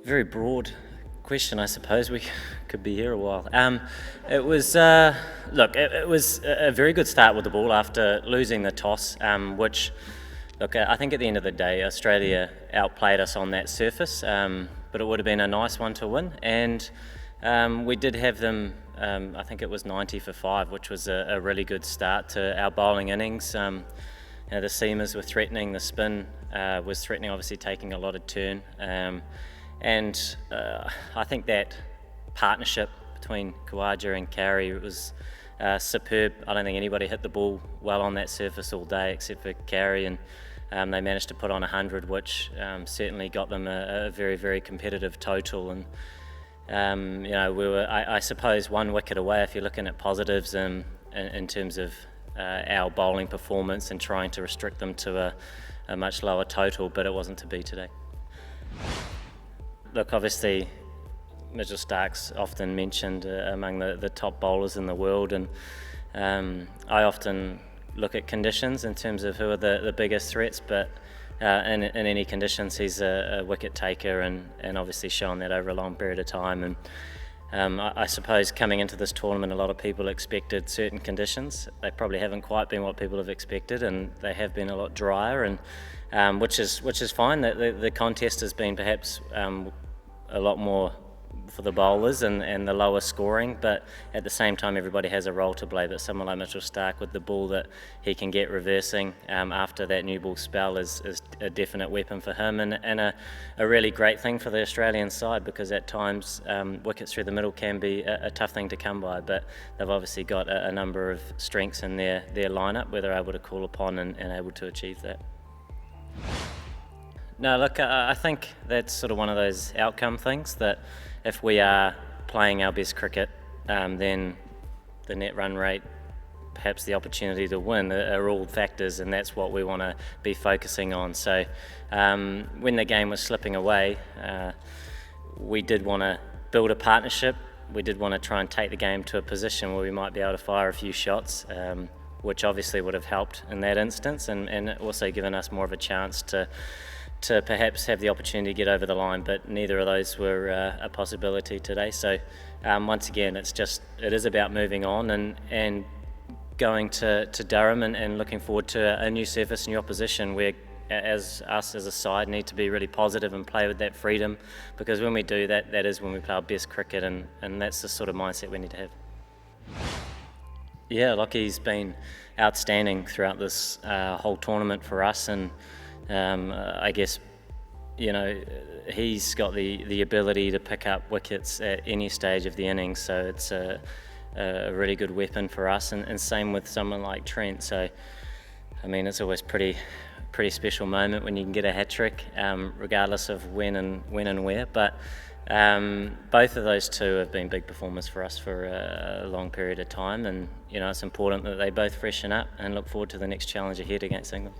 Very broad question, I suppose. We could be here a while. It was it was a very good start with the ball after losing the toss, which, I think at the end of the day, Australia outplayed us on that surface, but it would have been a nice one to win, and we did have them. I think it was 90 for 5, which was a really good start to our bowling innings. The seamers were threatening, the spin was threatening, obviously taking a lot of turn. And I think that partnership between Khawaja and Carey was superb. I don't think anybody hit the ball well on that surface all day except for Carey, and they managed to put on 100, which certainly got them a very, very competitive total. And we were, I suppose, 1 wicket away if you're looking at positives in terms of our bowling performance and trying to restrict them to a much lower total, but it wasn't to be today. Look, obviously, Mitchell Starc's often mentioned among the top bowlers in the world, and I often look at conditions in terms of who are the biggest threats, but in any conditions he's a wicket-taker and obviously shown that over a long period of time. And I suppose coming into this tournament, a lot of people expected certain conditions. They probably haven't quite been what people have expected, and they have been a lot drier, and which is fine. The contest has been perhaps a lot more for the bowlers and the lower scoring, but at the same time everybody has a role to play. But someone like Mitchell Starc, with the ball that he can get reversing after that new ball spell, is a definite weapon for him, and a really great thing for the Australian side, because at times wickets through the middle can be a tough thing to come by, but they've obviously got a number of strengths in their lineup where they're able to call upon and able to achieve that. No, look, I think that's sort of one of those outcome things, that if we are playing our best cricket, then the net run rate, perhaps the opportunity to win, are all factors, and that's what we want to be focusing on. So when the game was slipping away, we did want to build a partnership. We did want to try and take the game to a position where we might be able to fire a few shots, which obviously would have helped in that instance, and also given us more of a chance to perhaps have the opportunity to get over the line, but neither of those were a possibility today. So once again, it is about moving on and going to Durham and looking forward to a new surface, new opposition, where as a side need to be really positive and play with that freedom, because when we do that, that is when we play our best cricket, and that's the sort of mindset we need to have. Yeah, Lockie's been outstanding throughout this whole tournament for us, and I guess, he's got the ability to pick up wickets at any stage of the innings, so it's a really good weapon for us, and same with someone like Trent. So, I mean, it's always pretty special moment when you can get a hat-trick, regardless of when and where, but both of those two have been big performers for us for a long period of time, and it's important that they both freshen up and look forward to the next challenge ahead against England.